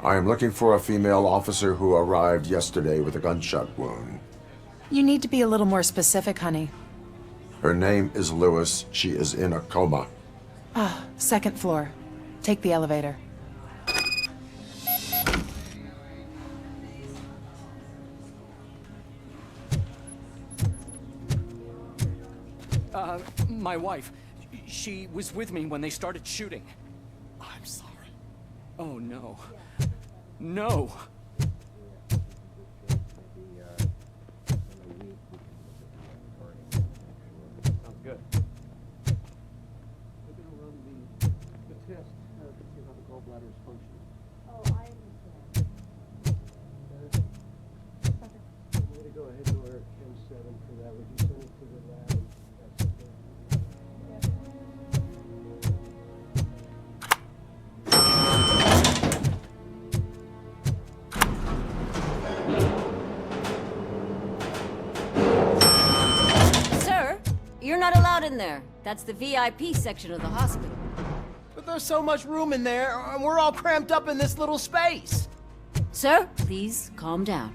I am looking for a female officer who arrived yesterday with a gunshot wound. You need to be a little more specific, honey. Her name is Lewis. She is in a coma. Ah, second floor. Take the elevator. My wife. She was with me when they started shooting. I'm sorry. Oh, no. No! Sounds good. We're gonna run the test to see how the gallbladder is functioning. Oh, I understand. I'm gonna go ahead and order M7 for that. Would you send it to the lab? And that's okay. Sir, you're not allowed in there. That's the VIP section of the hospital. But there's so much room in there, and we're all cramped up in this little space. Sir, please calm down.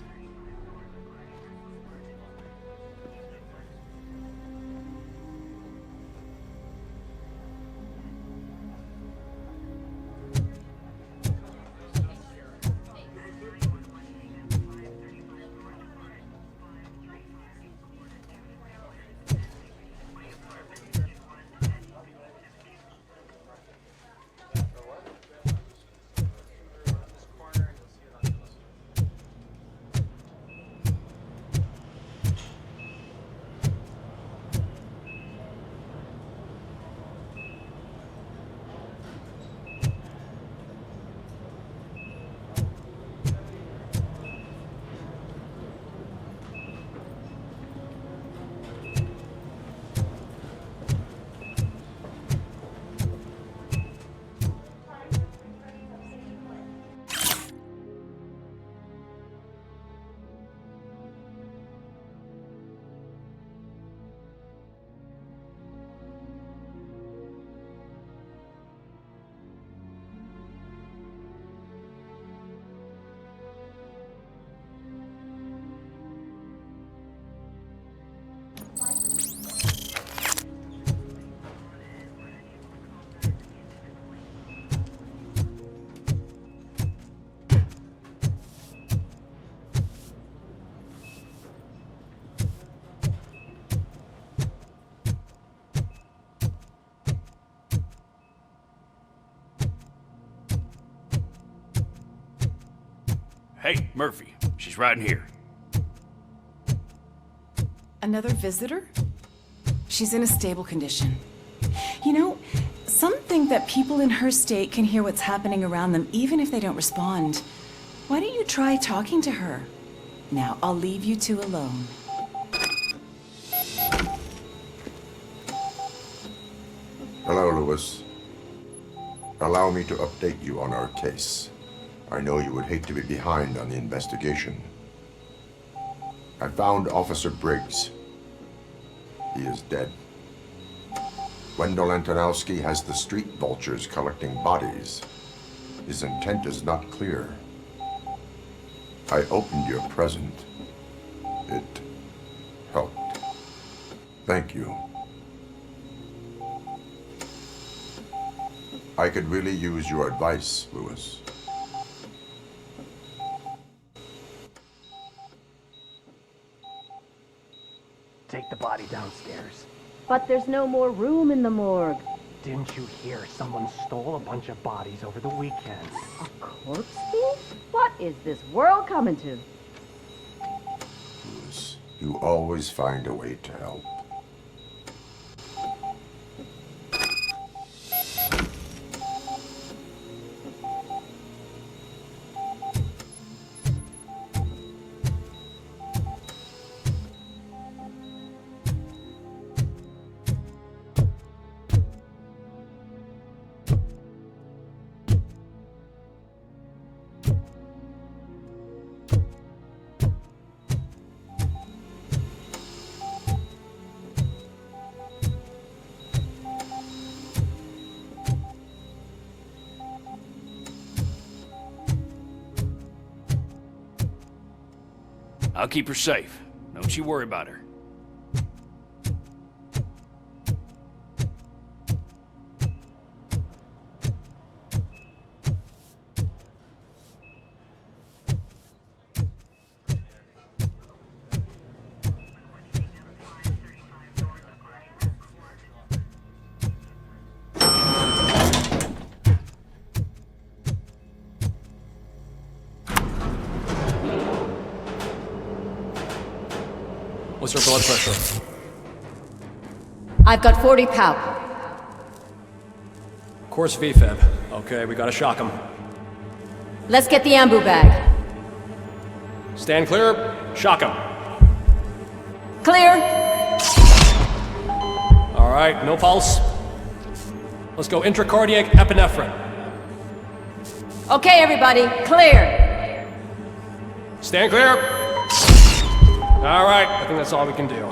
Hey, Murphy. She's right in here. Another visitor? She's in a stable condition. You know, some think that people in her state can hear what's happening around them even if they don't respond. Why don't you try talking to her? Now, I'll leave you two alone. Hello, Lewis. Allow me to update you on our case. I know you would hate to be behind on the investigation. I found Officer Briggs. He is dead. Wendell Antonowski has the street vultures collecting bodies. His intent is not clear. I opened your present. It helped. Thank you. I could really use your advice, Lewis. Take the body downstairs. But there's no more room in the morgue. Didn't you hear someone stole a bunch of bodies over the weekend? A corpse thief? What is this world coming to? Lewis, you always find a way to help. I'll keep her safe. Don't you worry about her. What's her blood pressure? I've got 40 pow. Course VFib. Okay, we gotta shock him. Let's get the ambu bag. Stand clear, shock him. Clear. Alright, no pulse. Let's go intracardiac epinephrine. Okay, everybody, clear. Stand clear. Alright, I think that's all we can do.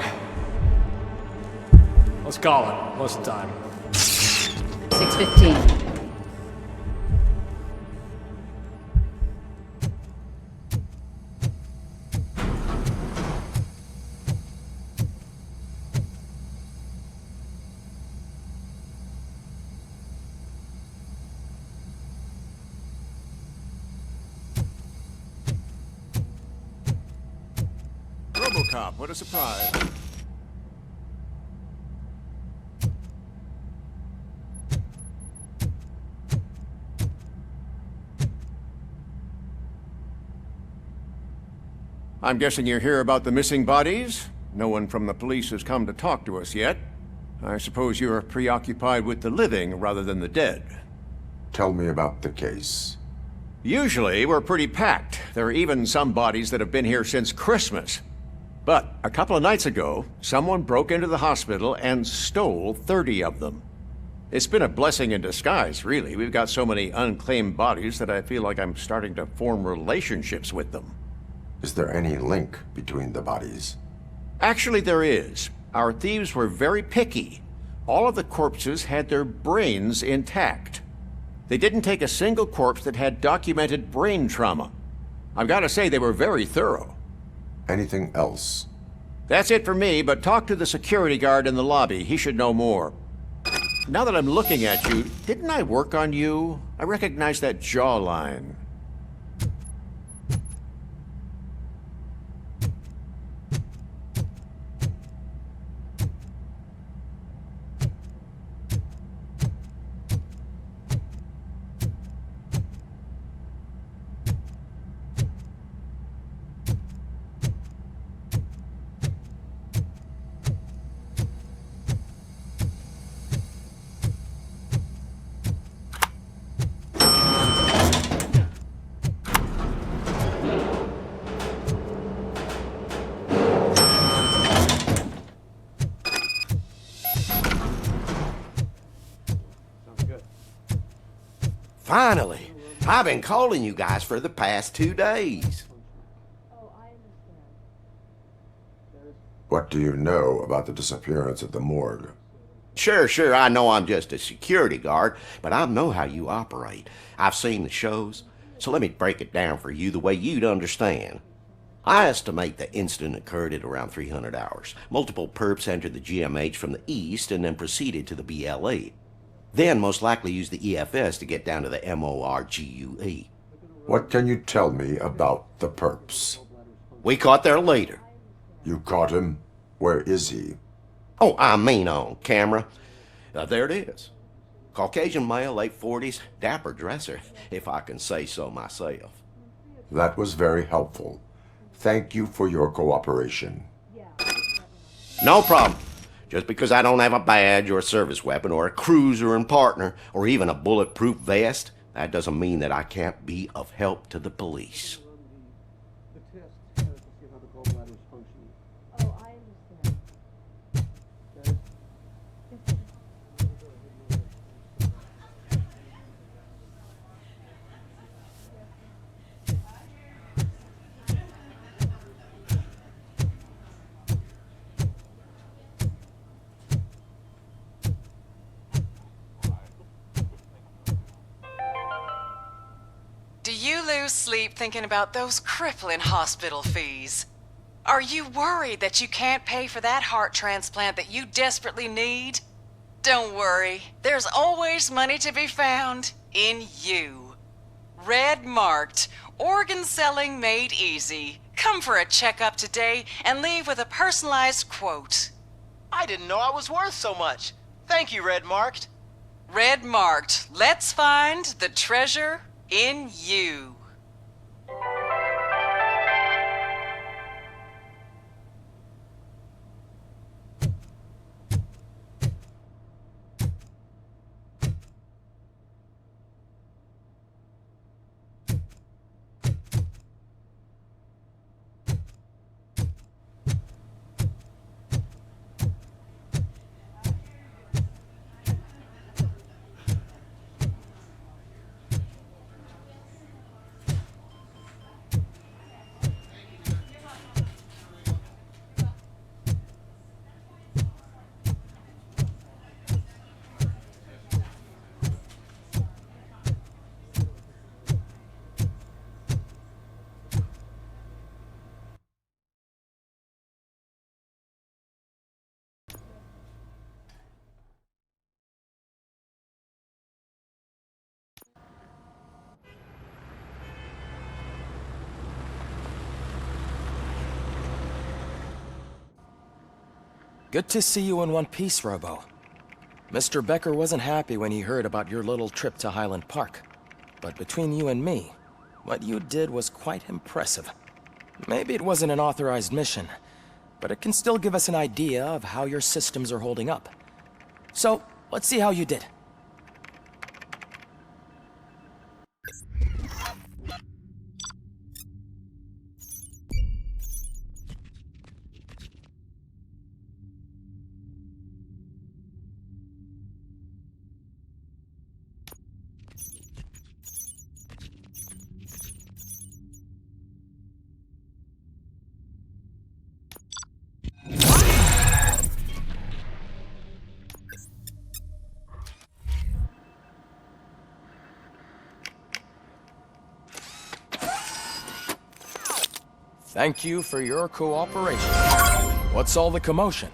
Let's call it. What's the time? 6:15. RoboCop, what a surprise. I'm guessing you're here about the missing bodies? No one from the police has come to talk to us yet. I suppose you're preoccupied with the living rather than the dead. Tell me about the case. Usually, we're pretty packed. There are even some bodies that have been here since Christmas. But a couple of nights ago, someone broke into the hospital and stole 30 of them. It's been a blessing in disguise, really. We've got so many unclaimed bodies that I feel like I'm starting to form relationships with them. Is there any link between the bodies? Actually, there is. Our thieves were very picky. All of the corpses had their brains intact. They didn't take a single corpse that had documented brain trauma. I've got to say, they were very thorough. Anything else? That's it for me, but talk to the security guard in the lobby. He should know more. Now that I'm looking at you, didn't I work on you? I recognize that jawline. Finally! I've been calling you guys for the past 2 days. What do you know about the disappearance at the morgue? Sure, I know I'm just a security guard, but I know how you operate. I've seen the shows, so let me break it down for you the way you'd understand. I estimate the incident occurred at around 300 hours. Multiple perps entered the GMH from the east and then proceeded to the BLE. Then most likely used the EFS to get down to the MORGUE. What can you tell me about the perps? We caught their leader. You caught him? Where is he? Oh, I mean on camera. There it is. Caucasian male, late 40s, dapper dresser, if I can say so myself. That was very helpful. Thank you for your cooperation. No problem. Just because I don't have a badge or a service weapon or a cruiser and partner or even a bulletproof vest, that doesn't mean that I can't be of help to the police. The test to see how the gallbladder is functioning. Oh, I understand. Do you lose sleep thinking about those crippling hospital fees? Are you worried that you can't pay for that heart transplant that you desperately need? Don't worry. There's always money to be found in you. Red marked, organ selling made easy. Come for a checkup today and leave with a personalized quote. I didn't know I was worth so much. Thank you, Red Marked. Red marked. Let's find the treasure in you. Good to see you in one piece, Robo. Mr. Becker wasn't happy when he heard about your little trip to Highland Park. But between you and me, what you did was quite impressive. Maybe it wasn't an authorized mission, but it can still give us an idea of how your systems are holding up. So, let's see how you did. Thank you for your cooperation. What's all the commotion?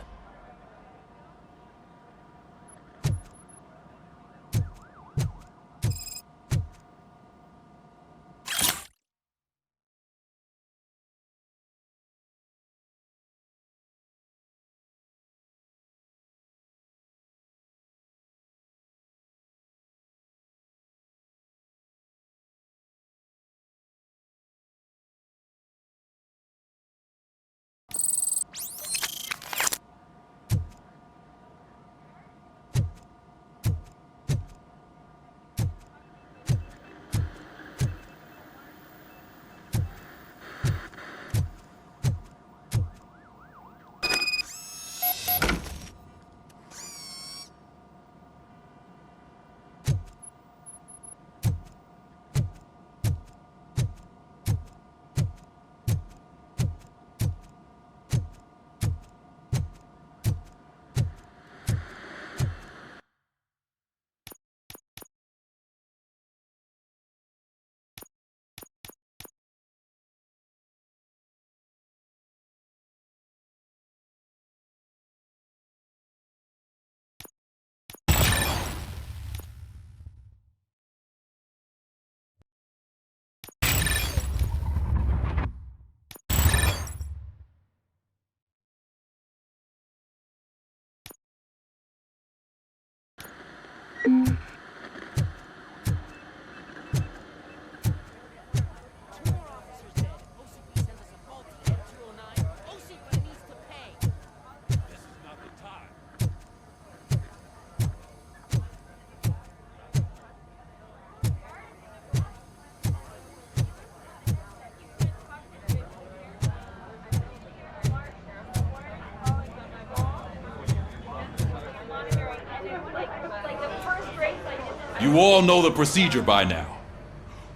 You all know the procedure by now.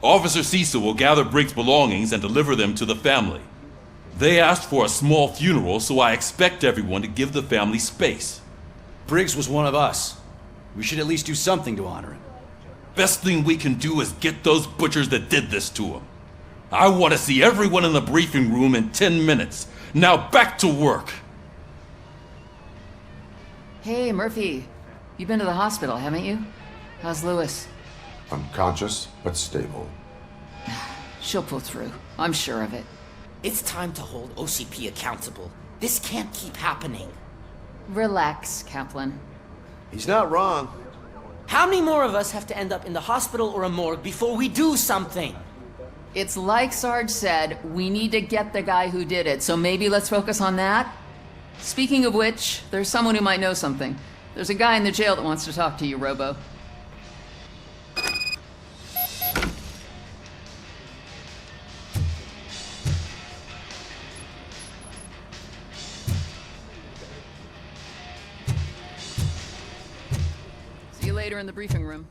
Officer Cecil will gather Briggs' belongings and deliver them to the family. They asked for a small funeral, so I expect everyone to give the family space. Briggs was one of us. We should at least do something to honor him. Best thing we can do is get those butchers that did this to him. I want to see everyone in the briefing room in 10 minutes. Now back to work! Hey, Murphy. You've been to the hospital, haven't you? How's Lewis? Unconscious, but stable. She'll pull through. I'm sure of it. It's time to hold OCP accountable. This can't keep happening. Relax, Kaplan. He's not wrong. How many more of us have to end up in the hospital or a morgue before we do something? It's like Sarge said, we need to get the guy who did it, so maybe let's focus on that? Speaking of which, there's someone who might know something. There's a guy in the jail that wants to talk to you, Robo. See you later in the briefing room.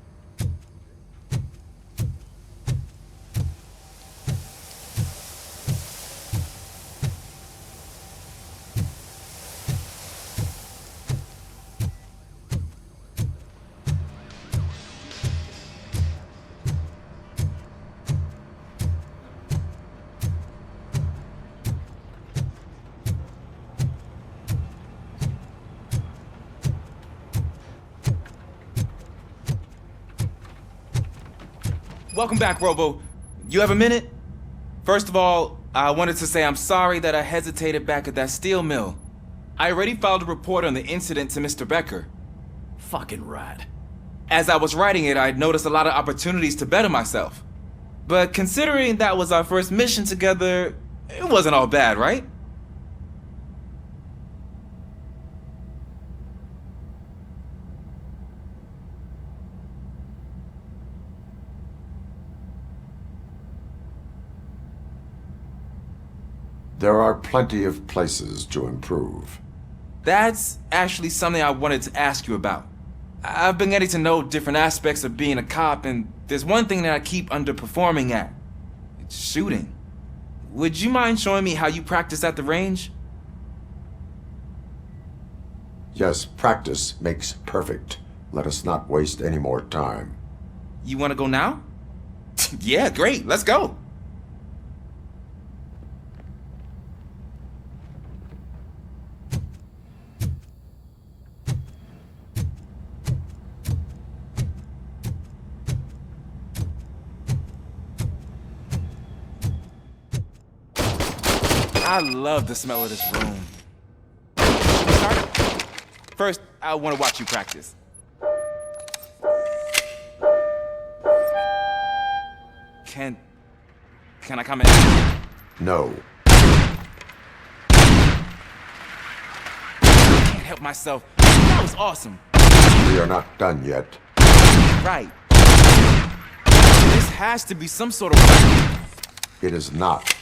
Welcome back, Robo. You have a minute? First of all, I wanted to say I'm sorry that I hesitated back at that steel mill. I already filed a report on the incident to Mr. Becker. Fucking rad. As I was writing it, I noticed a lot of opportunities to better myself. But considering that was our first mission together, it wasn't all bad, right? There are plenty of places to improve. That's actually something I wanted to ask you about. I've been getting to know different aspects of being a cop, and there's one thing that I keep underperforming at. It's shooting. Would you mind showing me how you practice at the range? Yes, practice makes perfect. Let us not waste any more time. You want to go now? Yeah, great. Let's go. I love the smell of this room. Should we start? First, I want to watch you practice. Can I come in? No. I can't help myself. That was awesome. We are not done yet. Right. This has to be some sort of weapon. It is not.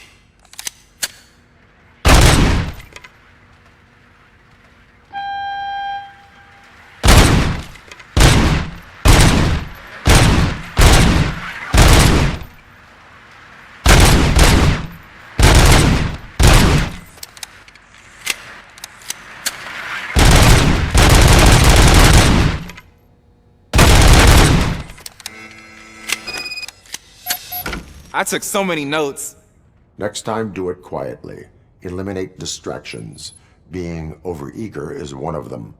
I took so many notes. Next time, do it quietly. Eliminate distractions. Being overeager is one of them.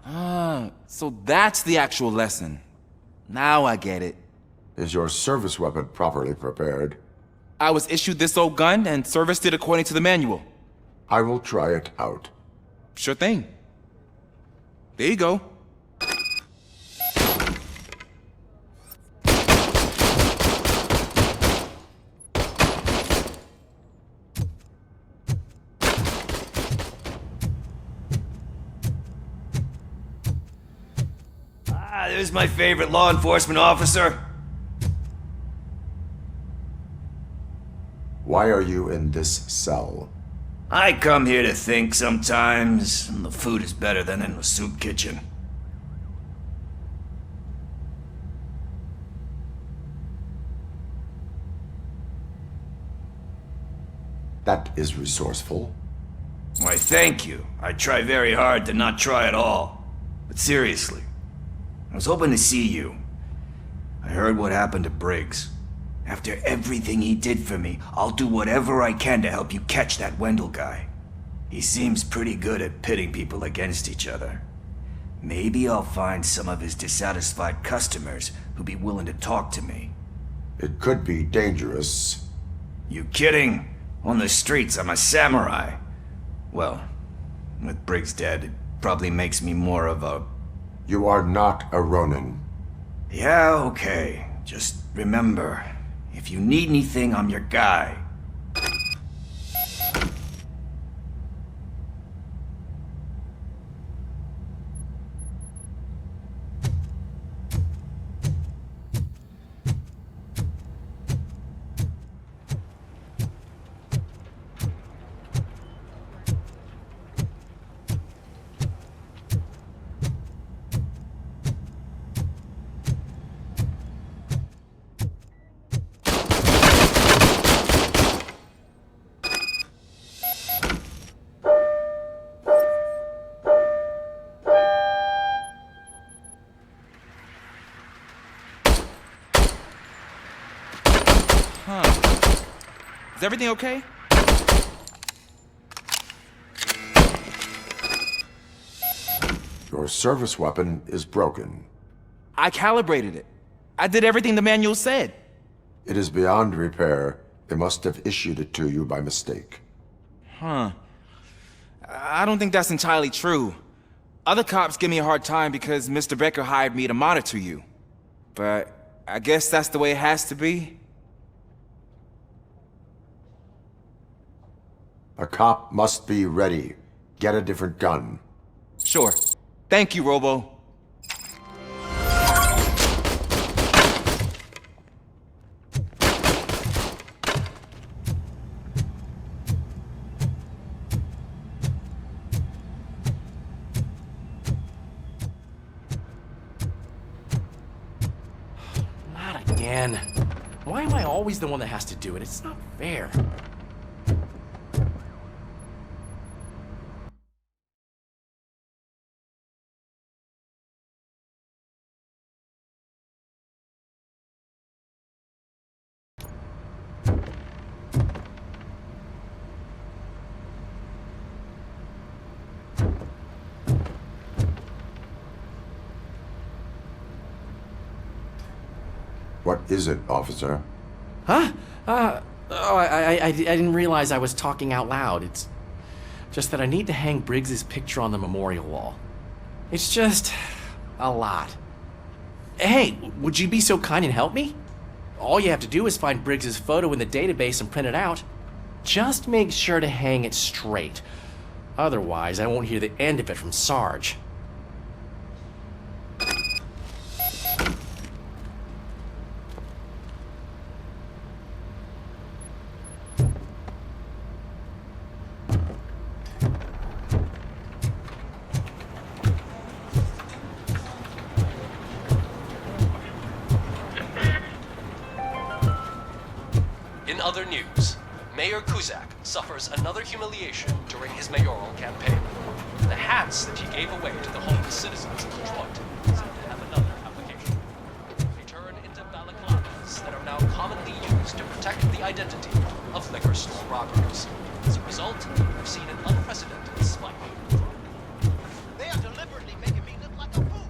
Ah, so that's the actual lesson. Now I get it. Is your service weapon properly prepared? I was issued this old gun and serviced it according to the manual. I will try it out. Sure thing. There you go. There's my favorite law enforcement officer. Why are you in this cell? I come here to think sometimes, and the food is better than in the soup kitchen. That is resourceful. Why, thank you. I try very hard to not try at all. But seriously, I was hoping to see you. I heard what happened to Briggs. After everything he did for me, I'll do whatever I can to help you catch that Wendell guy. He seems pretty good at pitting people against each other. Maybe I'll find some of his dissatisfied customers who'd be willing to talk to me. It could be dangerous. You kidding? On the streets, I'm a samurai. Well, with Briggs dead, it probably makes me more of a... You are not a Ronin. Yeah, okay. Just remember, if you need anything, I'm your guy. Is everything okay? Your service weapon is broken. I calibrated it. I did everything the manual said. It is beyond repair. They must have issued it to you by mistake. Huh. I don't think that's entirely true. Other cops give me a hard time because Mr. Becker hired me to monitor you. But I guess that's the way it has to be. A cop must be ready. Get a different gun. Sure. Thank you, Robo. Not again. Why am I always the one that has to do it? It's not fair. What is it, officer? Huh? I didn't realize I was talking out loud. It's just that I need to hang Briggs's picture on the memorial wall. It's just a lot. Hey, would you be so kind and help me? All you have to do is find Briggs's photo in the database and print it out. Just make sure to hang it straight. Otherwise, I won't hear the end of it from Sarge. In other news, Mayor Kuzak suffers another humiliation during his mayoral campaign. The hats that he gave away to the homeless citizens of Detroit seem to have another application. They turn into balaclavas that are now commonly used to protect the identity of liquor store robbers. As a result, we've seen an unprecedented spike. They are deliberately making me look like a fool.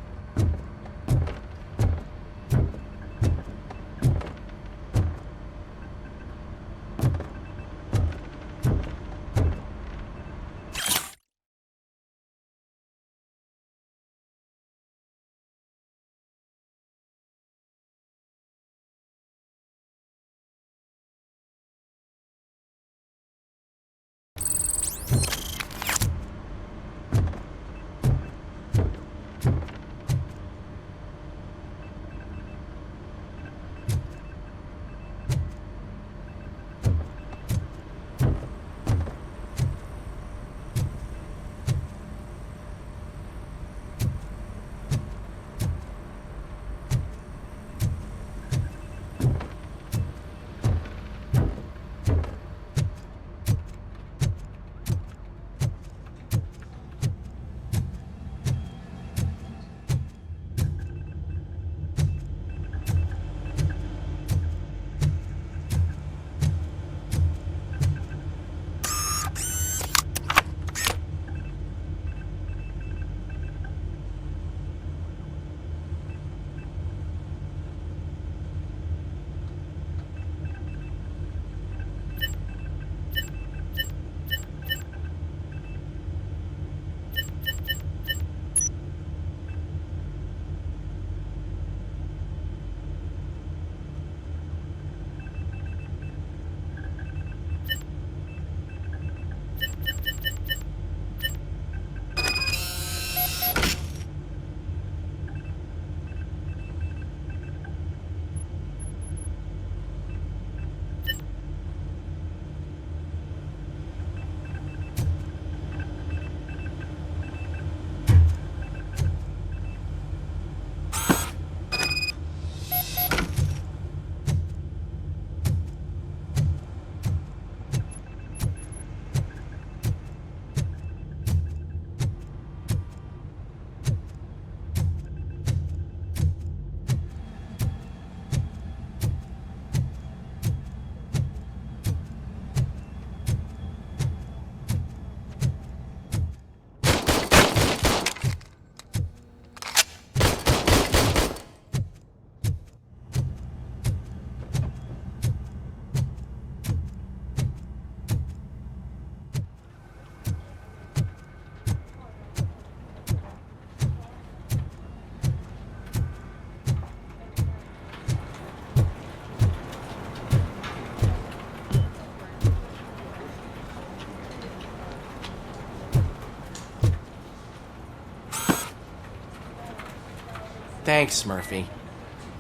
Thanks, Murphy.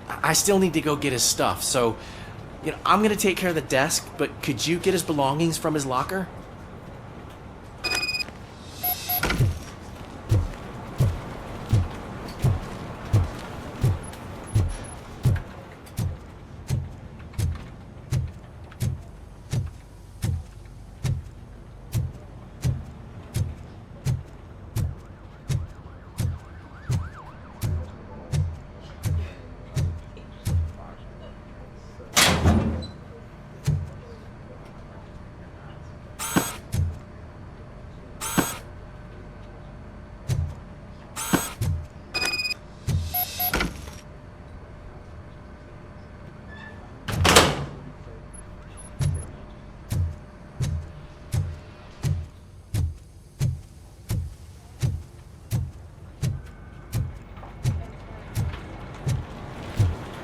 I still need to go get his stuff, so, I'm gonna take care of the desk, but could you get his belongings from his locker?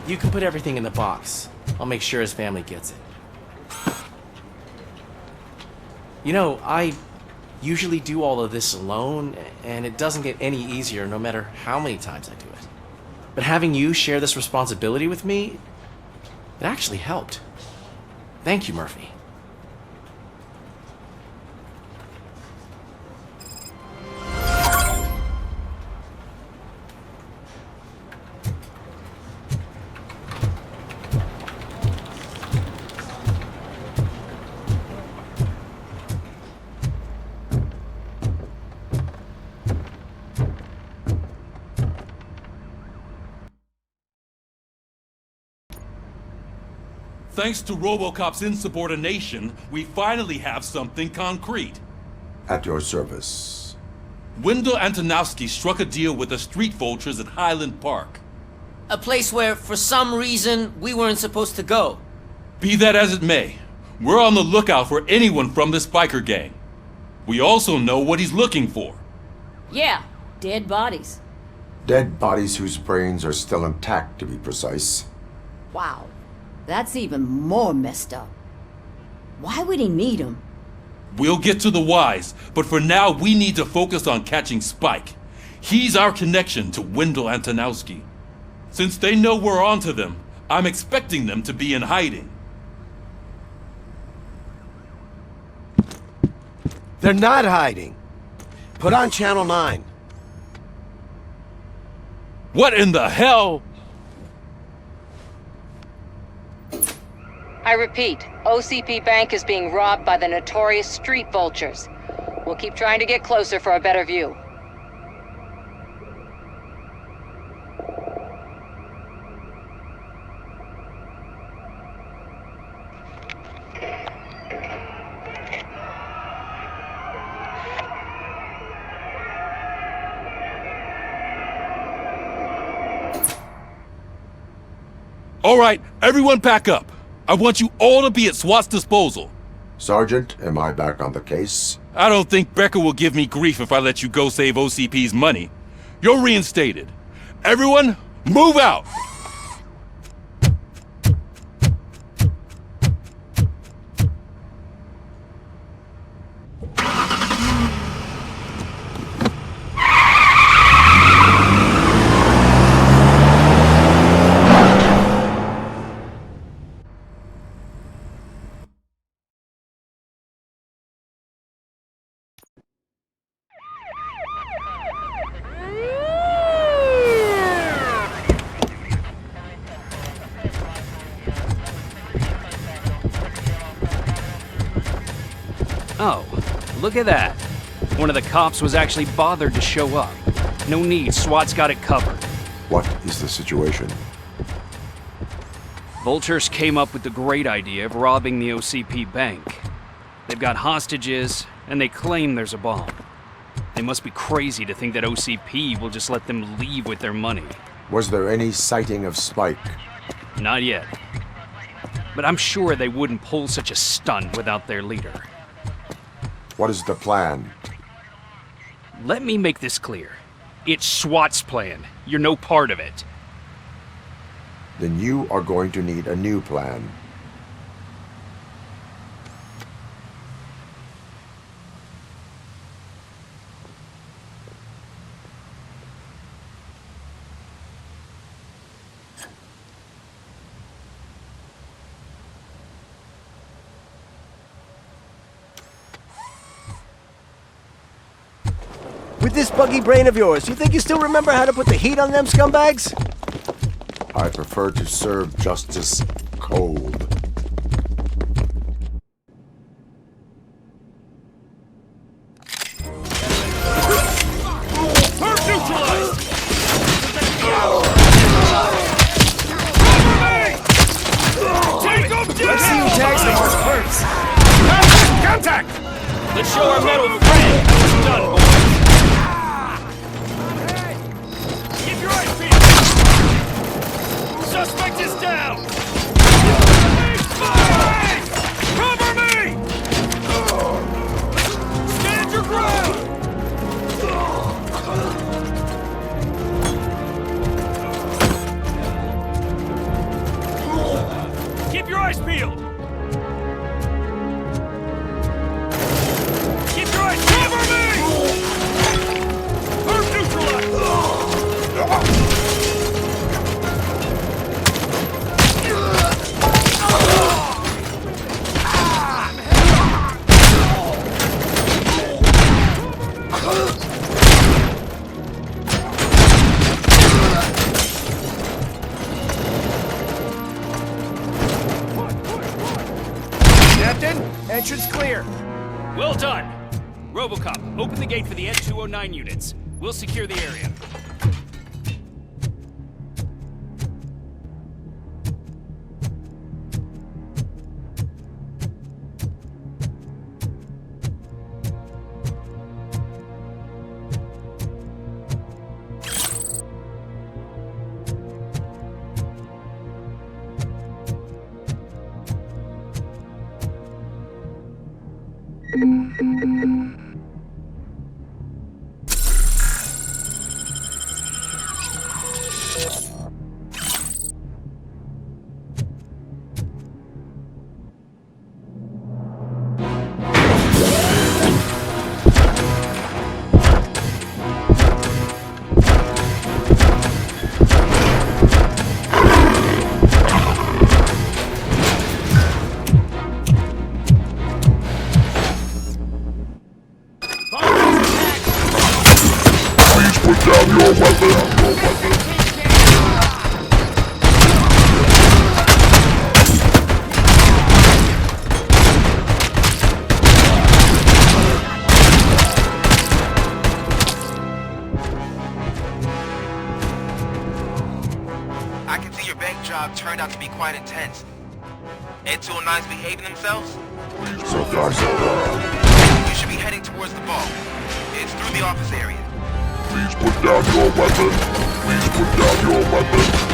You can put everything in the box. I'll make sure his family gets it. I usually do all of this alone, and it doesn't get any easier no matter how many times I do it. But having you share this responsibility with me, it actually helped. Thank you, Murphy. Thanks to RoboCop's insubordination, we finally have something concrete. At your service. Wendell Antonowski struck a deal with the street vultures at Highland Park. A place where, for some reason, we weren't supposed to go. Be that as it may, we're on the lookout for anyone from this biker gang. We also know what he's looking for. Yeah, dead bodies. Dead bodies whose brains are still intact, to be precise. Wow, that's even more messed up. Why would he need them? We'll get to the whys, but for now we need to focus on catching Spike. He's our connection to Wendell Antonowski. Since they know we're onto them, I'm expecting them to be in hiding. They're not hiding. Put on Channel 9. What in the hell? I repeat, OCP Bank is being robbed by the notorious street vultures. We'll keep trying to get closer for a better view. All right, everyone pack up. I want you all to be at SWAT's disposal. Sergeant, am I back on the case? I don't think Becker will give me grief if I let you go save OCP's money. You're reinstated. Everyone, move out! Oh, look at that. One of the cops was actually bothered to show up. No need, SWAT's got it covered. What is the situation? Vultures came up with the great idea of robbing the OCP bank. They've got hostages, and they claim there's a bomb. They must be crazy to think that OCP will just let them leave with their money. Was there any sighting of Spike? Not yet. But I'm sure they wouldn't pull such a stunt without their leader. What is the plan? Let me make this clear. It's SWAT's plan. You're no part of it. Then you are going to need a new plan. With this buggy brain of yours, you think you still remember how to put the heat on them scumbags? I prefer to serve justice cold. Perp neutralized! Take them down! Let's see who tags the most perps. Contact! Let's show our metal friend how it's done, boys! Keep your eyes peeled! Suspect is down! Cover me! Stand your ground! Keep your eyes peeled! Keep your eyes peeled! Cover me! Perp neutralized! Captain, entrance clear. Well done! RoboCop, open the gate for the N209 units. We'll secure the area. I can see your bank job turned out to be quite intense. N209's behaving themselves? So far, so good. You should be heading towards the vault. It's through the office area. Please put down your weapon. Please put down your weapon.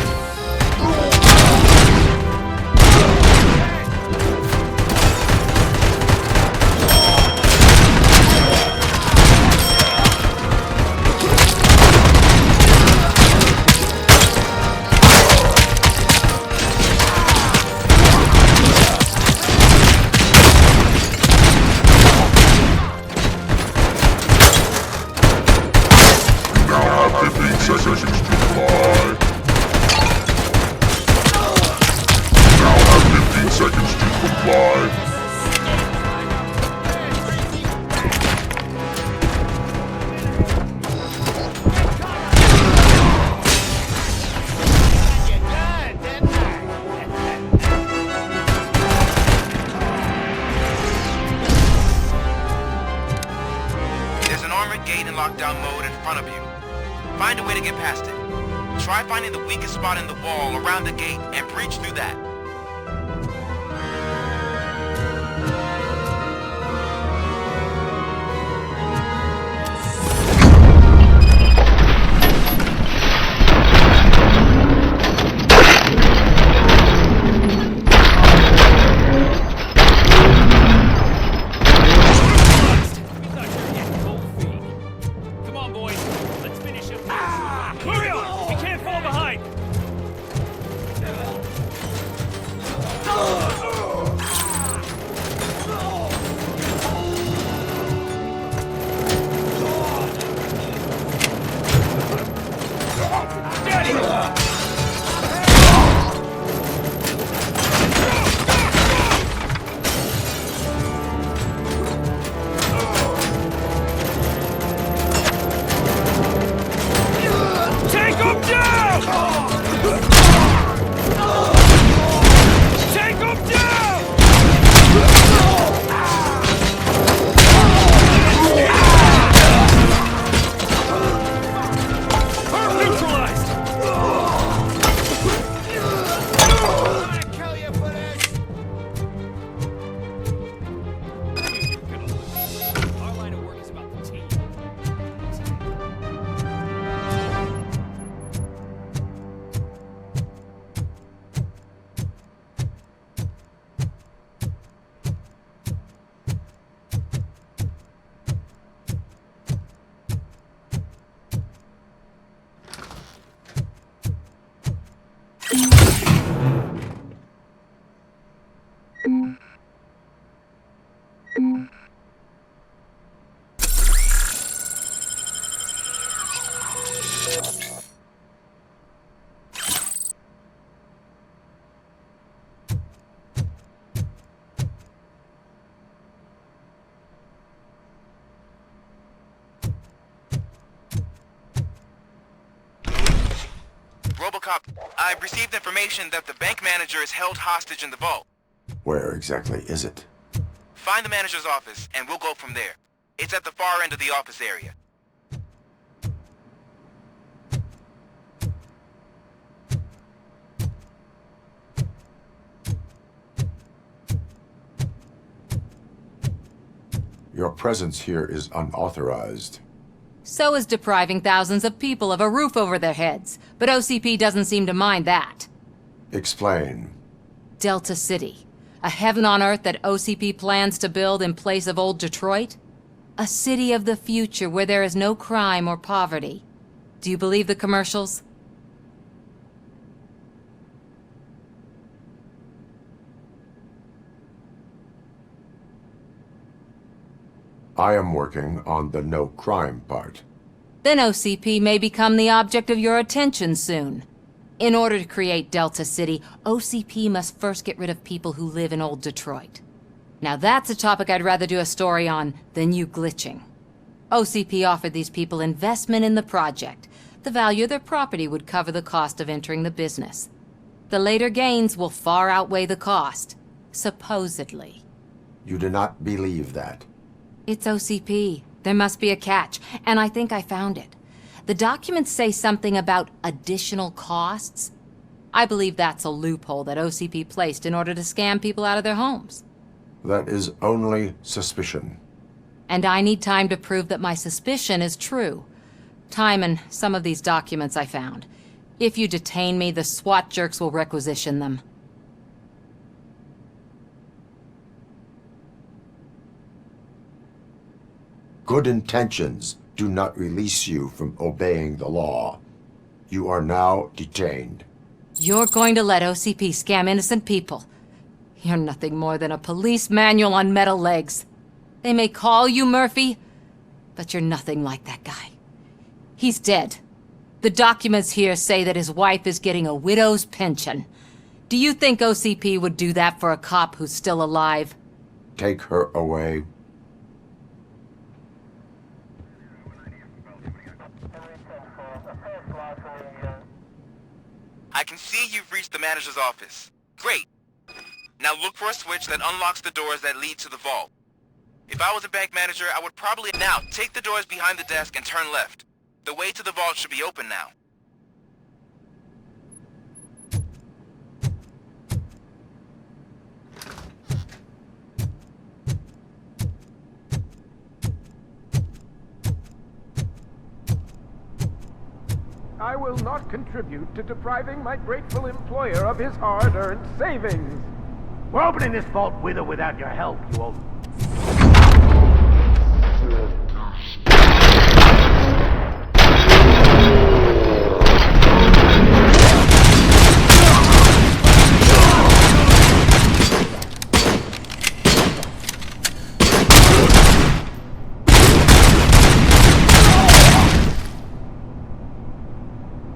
lockdown mode in front of you. Find a way to get past it. Try finding the weakest spot in the wall around the gate and breach through that. RoboCop, I've received information that the bank manager is held hostage in the vault. Where exactly is it? Find the manager's office, and we'll go from there. It's at the far end of the office area. Your presence here is unauthorized. So is depriving thousands of people of a roof over their heads. But OCP doesn't seem to mind that. Explain. Delta City. A heaven on earth that OCP plans to build in place of old Detroit? A city of the future where there is no crime or poverty. Do you believe the commercials? I am working on the no crime part. Then OCP may become the object of your attention soon. In order to create Delta City, OCP must first get rid of people who live in old Detroit. Now that's a topic I'd rather do a story on than you glitching. OCP offered these people investment in the project. The value of their property would cover the cost of entering the business. The later gains will far outweigh the cost, supposedly. You do not believe that? It's OCP. There must be a catch, and I think I found it. The documents say something about additional costs. I believe that's a loophole that OCP placed in order to scam people out of their homes. That is only suspicion. And I need time to prove that my suspicion is true. Time and some of these documents I found. If you detain me, the SWAT jerks will requisition them. Good intentions do not release you from obeying the law. You are now detained. You're going to let OCP scam innocent people. You're nothing more than a police manual on metal legs. They may call you Murphy, but you're nothing like that guy. He's dead. The documents here say that his wife is getting a widow's pension. Do you think OCP would do that for a cop who's still alive? Take her away. I can see you've reached the manager's office. Great. Now look for a switch that unlocks the doors that lead to the vault. If I was a bank manager, I would probably... Now, take the doors behind the desk and turn left. The way to the vault should be open now. I will not contribute to depriving my grateful employer of his hard-earned savings. We're opening this vault with or without your help, you old...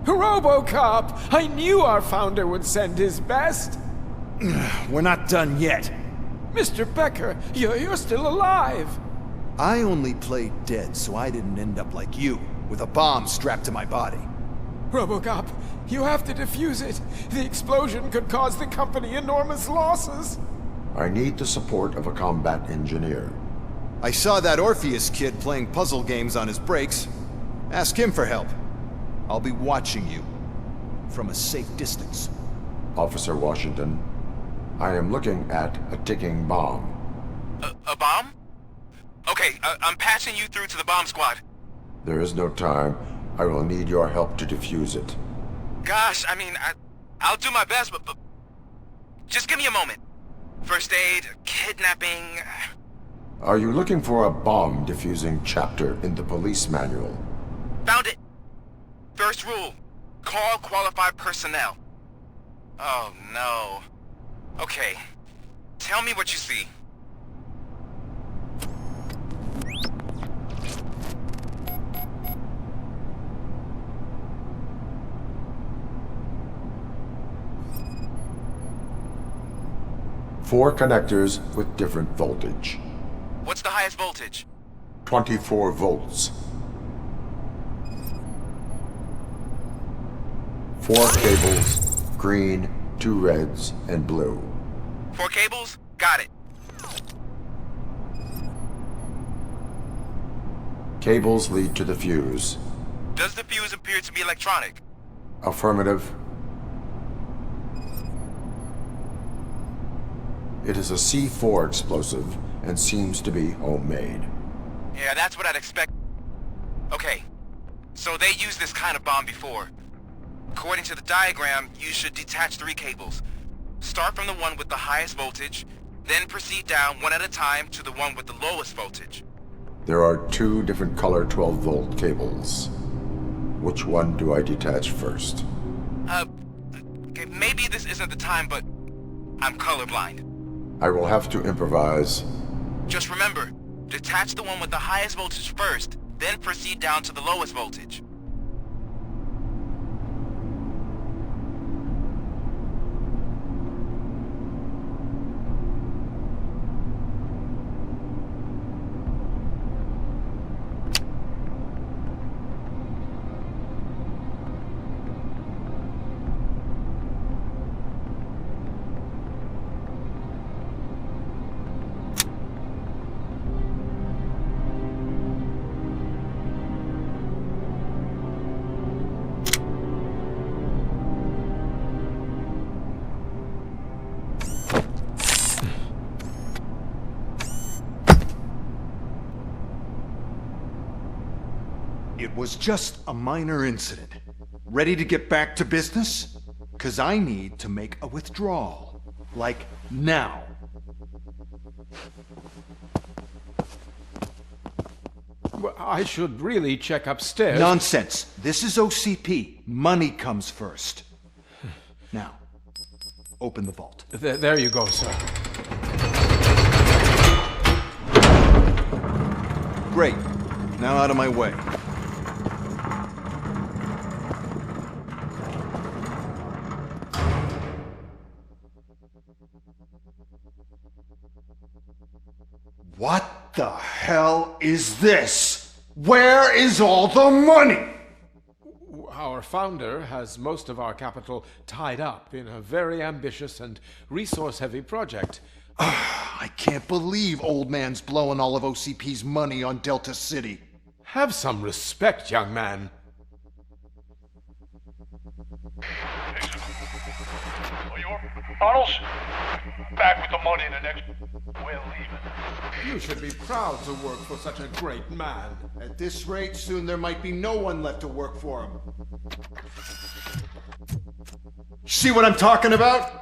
RoboCop! I knew our founder would send his best! We're not done yet. Mr. Becker, you're still alive! I only played dead so I didn't end up like you, with a bomb strapped to my body. RoboCop, you have to defuse it. The explosion could cause the company enormous losses. I need the support of a combat engineer. I saw that Orpheus kid playing puzzle games on his breaks. Ask him for help. I'll be watching you. From a safe distance. Officer Washington, I am looking at a ticking bomb. A bomb? Okay, I'm passing you through to the bomb squad. There is no time. I will need your help to defuse it. Gosh, I mean, I'll do my best, but just give me a moment. First aid, kidnapping... Are you looking for a bomb defusing chapter in the police manual? Found it! First rule, call qualified personnel. Oh no. Okay, tell me what you see. Four connectors with different voltage. What's the highest voltage? 24 volts. 4 cables, green, 2 reds, and blue. 4 cables? Got it. Cables lead to the fuse. Does the fuse appear to be electronic? Affirmative. It is a C4 explosive and seems to be homemade. Yeah, that's what I'd expect. Okay, so they used this kind of bomb before. According to the diagram, you should detach 3 cables. Start from the one with the highest voltage, then proceed down one at a time to the one with the lowest voltage. There are 2 different color 12-volt cables. Which one do I detach first? Okay, maybe this isn't the time, but I'm colorblind. I will have to improvise. Just remember, detach the one with the highest voltage first, then proceed down to the lowest voltage. It was just a minor incident. Ready to get back to business? 'Cause I need to make a withdrawal. Like, now. Well, I should really check upstairs. Nonsense. This is OCP. Money comes first. Now, open the vault. There you go, sir. Great. Now out of my way. What the hell is this? Where is all the money? Our founder has most of our capital tied up in a very ambitious and resource-heavy project. I can't believe old man's blowing all of OCP's money on Delta City. Have some respect, young man. Arnold's back with the money in the next... We're leaving. You should be proud to work for such a great man. At this rate, soon there might be no one left to work for him. See what I'm talking about?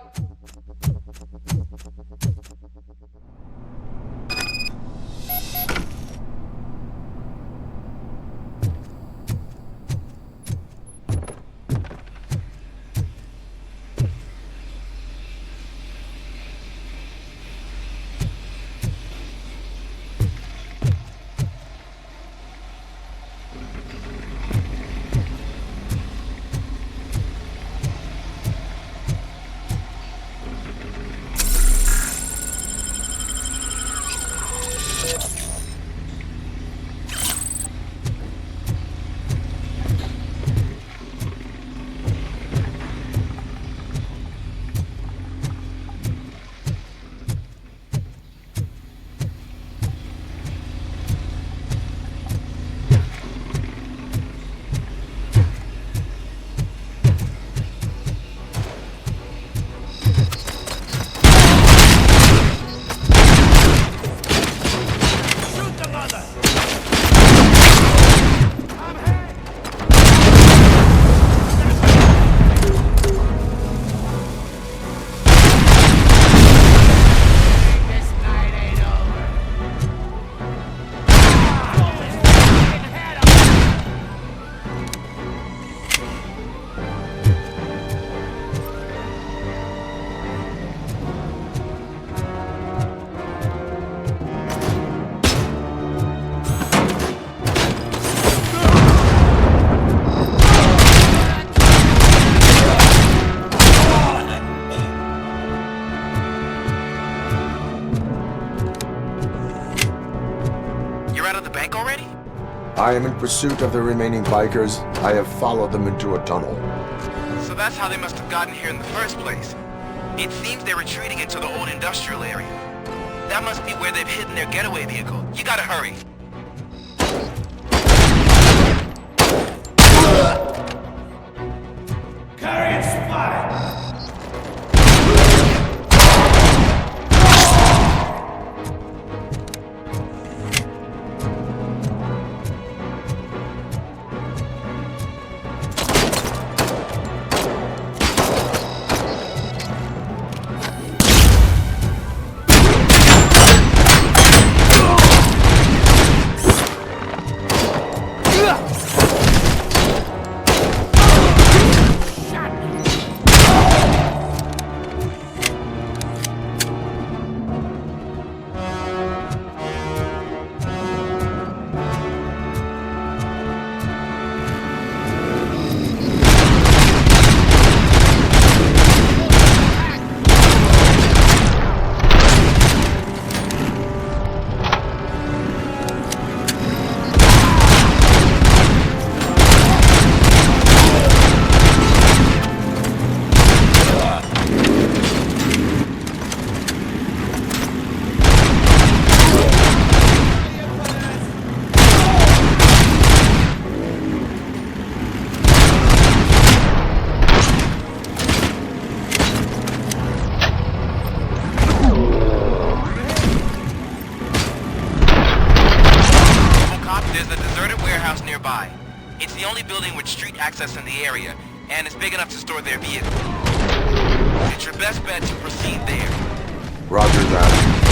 I am in pursuit of the remaining bikers. I have followed them into a tunnel. So that's how they must have gotten here in the first place. It seems they're retreating into the old industrial area. That must be where they've hidden their getaway vehicle. You gotta hurry. Carrier spotted! It's the only building with street access in the area, and it's big enough to store their vehicle. It's your best bet to proceed there. Roger that.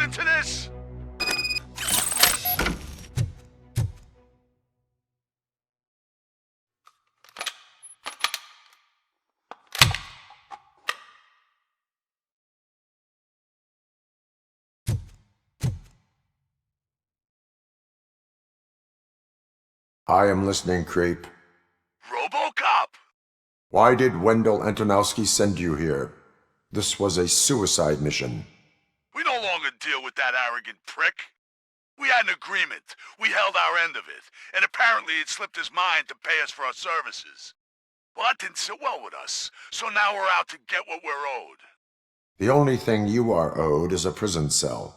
listening to this? I am listening, creep. RoboCop! Why did Wendell Antonowski send you here? This was a suicide mission. We no longer deal with that arrogant prick. We had an agreement. We held our end of it. And apparently it slipped his mind to pay us for our services. Well, that didn't sit well with us. So now we're out to get what we're owed. The only thing you are owed is a prison cell.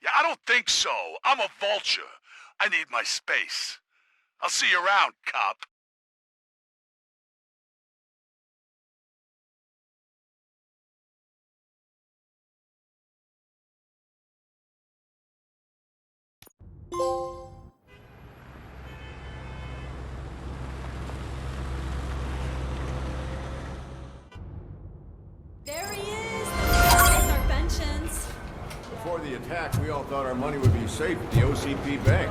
Yeah, I don't think so. I'm a vulture. I need my space. I'll see you around, cop. There he is! There's our pensions. Before the attack, we all thought our money would be safe at the OCP bank.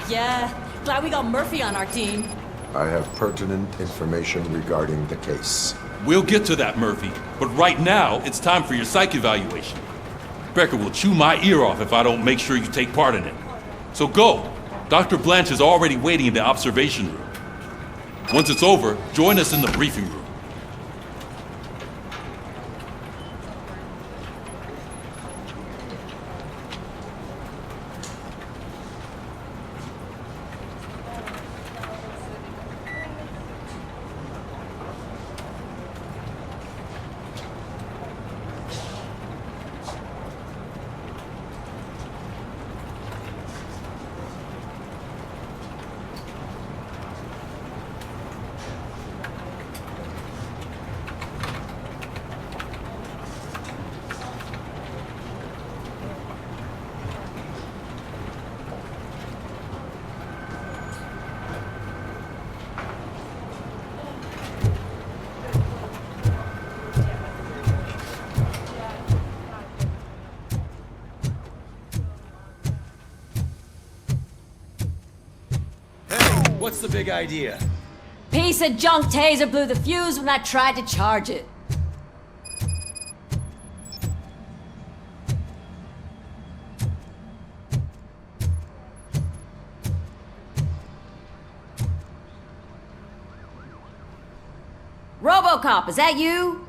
Yeah, glad we got Murphy on our team. I have pertinent information regarding the case. We'll get to that, Murphy. But right now, it's time for your psych evaluation. Becker will chew my ear off if I don't make sure you take part in it. So go. Dr. Blanche is already waiting in the observation room. Once it's over, join us in the briefing room. What's the big idea? Piece of junk taser blew the fuse when I tried to charge it. RoboCop, is that you?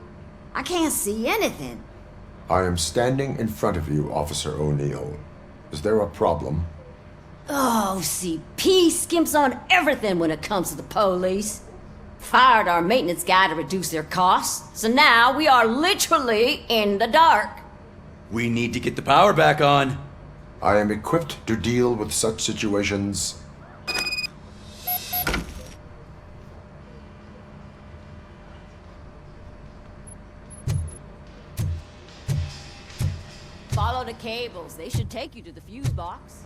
I can't see anything. I am standing in front of you, Officer O'Neill. Is there a problem? Oh, CP skimps on everything when it comes to the police. Fired our maintenance guy to reduce their costs, so now we are literally in the dark. We need to get the power back on. I am equipped to deal with such situations. Follow the cables. They should take you to the fuse box.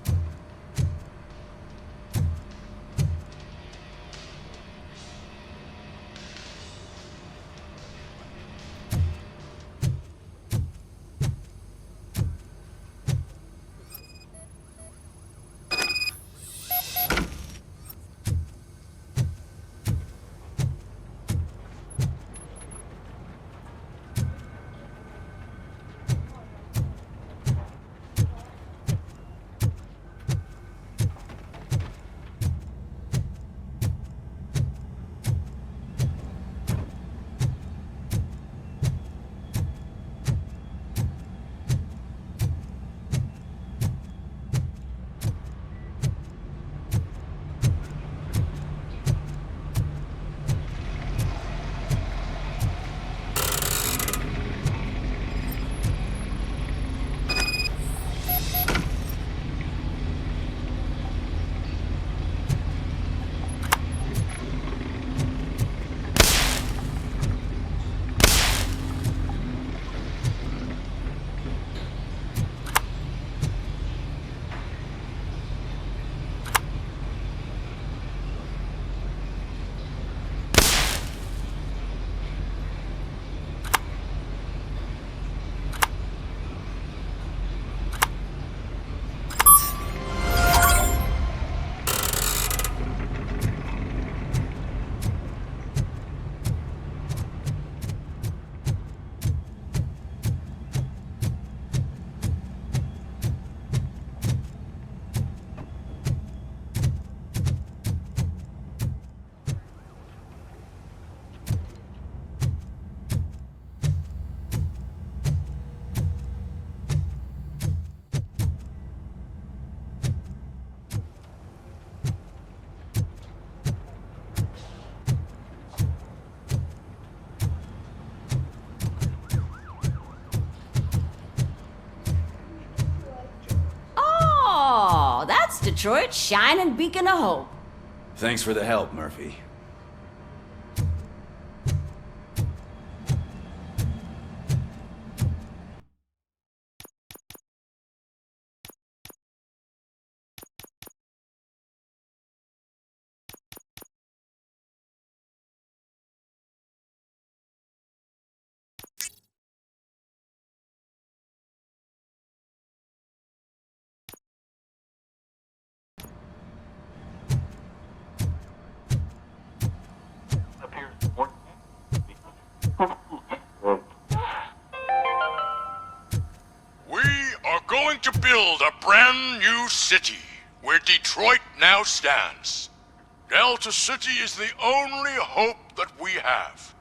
Detroit's shining beacon of hope. Thanks for the help, Murphy. We are going to build a brand new city where Detroit now stands. Delta City is the only hope that we have.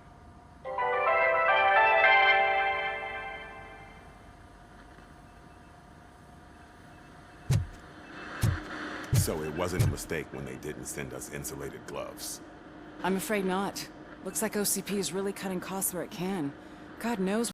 So it wasn't a mistake when they didn't send us insulated gloves. I'm afraid not. Looks like OCP is really cutting costs where it can. God knows